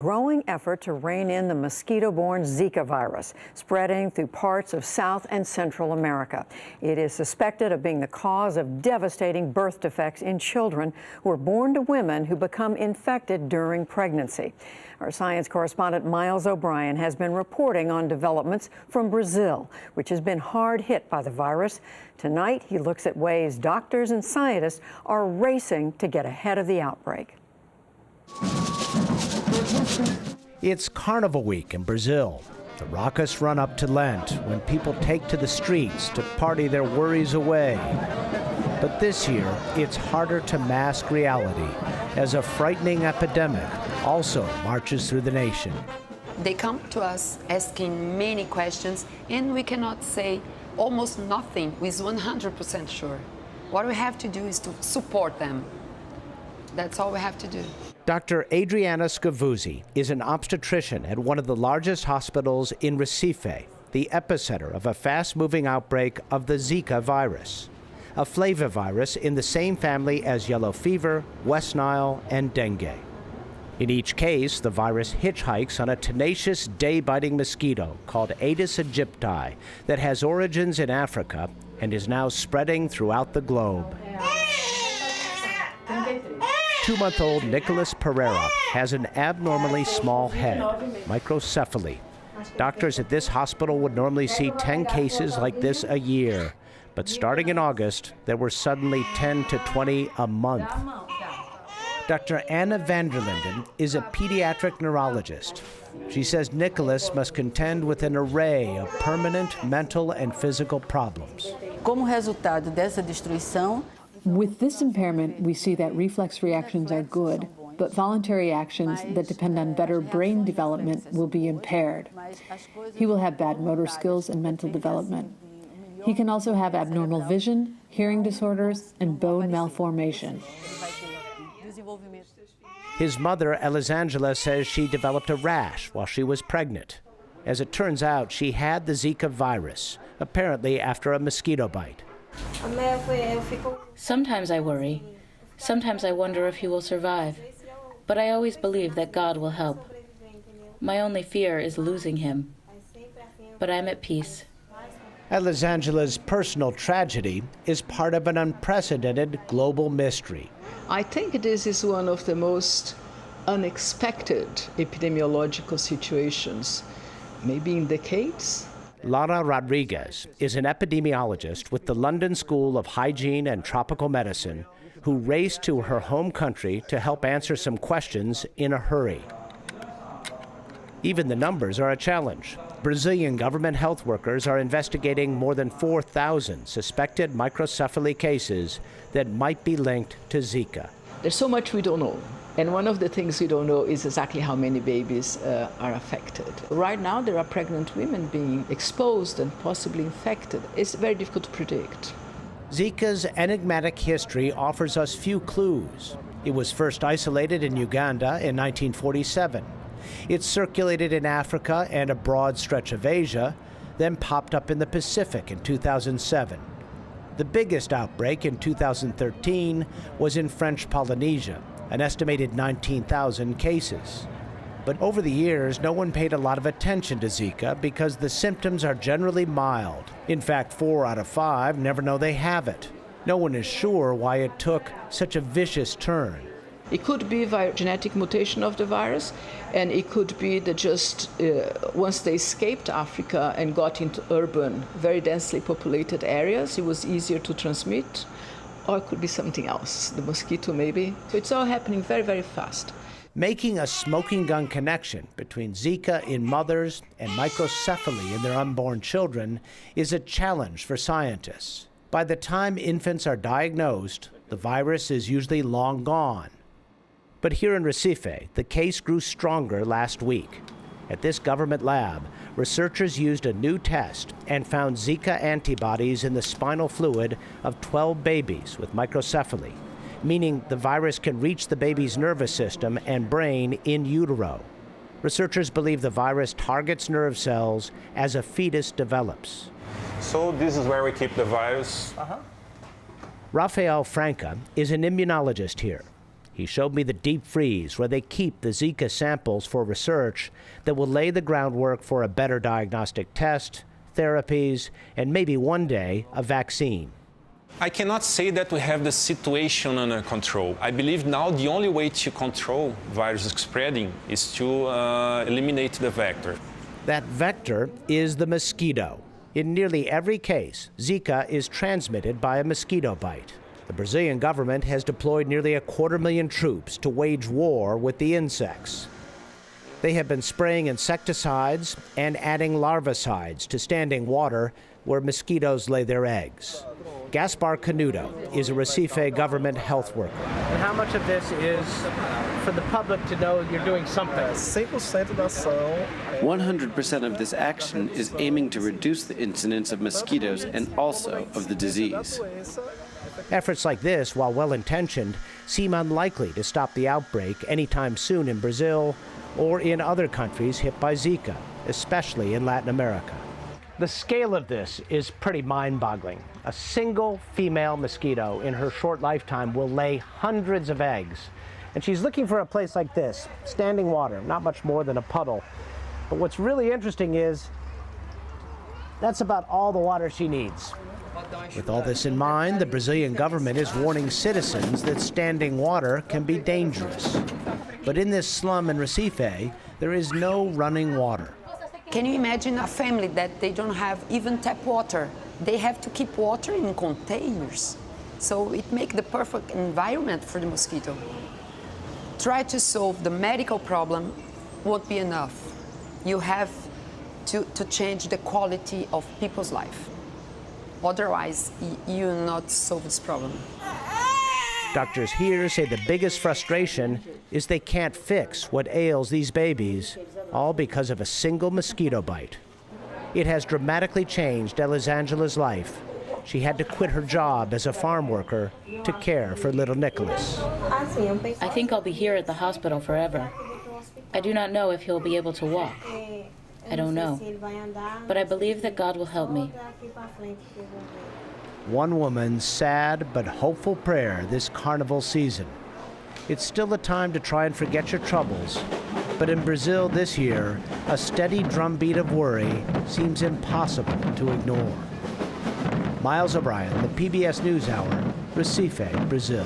growing effort to rein in the mosquito-borne Zika virus, spreading through parts of South and Central America. It is suspected of being the cause of devastating birth defects in children who are born to women who become infected during pregnancy. Our science correspondent Miles O'Brien has been reporting on developments from Brazil, which has been hard hit by the virus. Tonight, he looks at ways doctors and scientists are racing to get ahead of the outbreak. It's Carnival week in Brazil, the raucous run-up to Lent, when people take to the streets to party their worries away. But this year, it's harder to mask reality as a frightening epidemic also marches through the nation. They come to us asking many questions, and we cannot say almost nothing with 100% sure. What we have to do is to support them. That's all we have to do. Dr. Adriana Scavuzzi is an obstetrician at one of the largest hospitals in Recife, the epicenter of a fast-moving outbreak of the Zika virus, a flavivirus in the same family as yellow fever, West Nile, and dengue. In each case, the virus hitchhikes on a tenacious day-biting mosquito called Aedes aegypti that has origins in Africa and is now spreading throughout the globe. 2-month-old Nicholas Pereira has an abnormally small head, microcephaly. Doctors at this hospital would normally see 10 cases like this a year, but starting in August, there were suddenly 10 to 20 a month. Dr. Anna Vanderlinden is a pediatric neurologist. She says Nicholas must contend with an array of permanent mental and physical problems. With this impairment, we see that reflex reactions are good, but voluntary actions that depend on better brain development will be impaired. He will have bad motor skills and mental development. He can also have abnormal vision, hearing disorders, and bone malformation. His mother, Elisangela, says she developed a rash while she was pregnant. As it turns out, she had the Zika virus, apparently after a mosquito bite. Sometimes I worry. Sometimes I wonder if he will survive. But I always believe that God will help. My only fear is losing him. But I'm at peace. Elisangela's personal tragedy is part of an unprecedented global mystery. I think this is one of the most unexpected epidemiological situations, maybe in decades. Lara Rodriguez is an epidemiologist with the London School of Hygiene and Tropical Medicine who raced to her home country to help answer some questions in a hurry. Even the numbers are a challenge. Brazilian government health workers are investigating more than 4,000 suspected microcephaly cases that might be linked to Zika. There's so much we don't know. And one of the things we don't know is exactly how many babies are affected. Right now, there are pregnant women being exposed and possibly infected. It's very difficult to predict. Zika's enigmatic history offers us few clues. It was first isolated in Uganda in 1947. It circulated in Africa and a broad stretch of Asia, then popped up in the Pacific in 2007. The biggest outbreak in 2013 was in French Polynesia, an estimated 19,000 cases. But over the years, no one paid a lot of attention to Zika because the symptoms are generally mild. In fact, 4 out of 5 never know they have it. No one is sure why it took such a vicious turn. It could be via genetic mutation of the virus, and it could be that just once they escaped Africa and got into urban, very densely populated areas, it was easier to transmit. Or it could be something else, the mosquito maybe. So it's all happening very, very fast. Making a smoking gun connection between Zika in mothers and microcephaly in their unborn children is a challenge for scientists. By the time infants are diagnosed, the virus is usually long gone. But here in Recife, the case grew stronger last week. At this government lab, researchers used a new test and found Zika antibodies in the spinal fluid of 12 babies with microcephaly, meaning the virus can reach the baby's nervous system and brain in utero. Researchers believe the virus targets nerve cells as a fetus develops. So this is where we keep the virus. Rafael Franca is an immunologist here. He showed me the deep freeze where they keep the Zika samples for research that will lay the groundwork for a better diagnostic test, therapies, and maybe one day a vaccine. I cannot say that we have the situation under control. I believe now the only way to control virus spreading is to eliminate the vector. That vector is the mosquito. In nearly every case, Zika is transmitted by a mosquito bite. The Brazilian government has deployed nearly 250,000 troops to wage war with the insects. They have been spraying insecticides and adding larvicides to standing water where mosquitoes lay their eggs. Gaspar Canudo is a Recife government health worker. And how much of this is for the public to know you're doing something? 100% of this action is aiming to reduce the incidence of mosquitoes and also of the disease. Efforts like this, while well-intentioned, seem unlikely to stop the outbreak anytime soon in Brazil or in other countries hit by Zika, especially in Latin America. The scale of this is pretty mind-boggling. A single female mosquito in her short lifetime will lay hundreds of eggs. And she's looking for a place like this, standing water, not much more than a puddle. But what's really interesting is that's about all the water she needs. With all this in mind, the Brazilian government is warning citizens that standing water can be dangerous. But in this slum in Recife, there is no running water. Can you imagine a family that they don't have even tap water? They have to keep water in containers. So it makes the perfect environment for the mosquito. Try to solve the medical problem won't be enough. You have to change the quality of people's life. Otherwise, you will not solve this problem. Doctors here say the biggest frustration is they can't fix what ails these babies, all because of a single mosquito bite. It has dramatically changed Elisangela's life. She had to quit her job as a farm worker to care for little Nicholas. I think I'll be here at the hospital forever. I do not know if he'll be able to walk. I don't know. But I believe that God will help me. One woman's sad but hopeful prayer this carnival season. It's still a time to try and forget your troubles, but in Brazil this year, a steady drumbeat of worry seems impossible to ignore. Miles O'Brien, the PBS NewsHour, Recife, Brazil.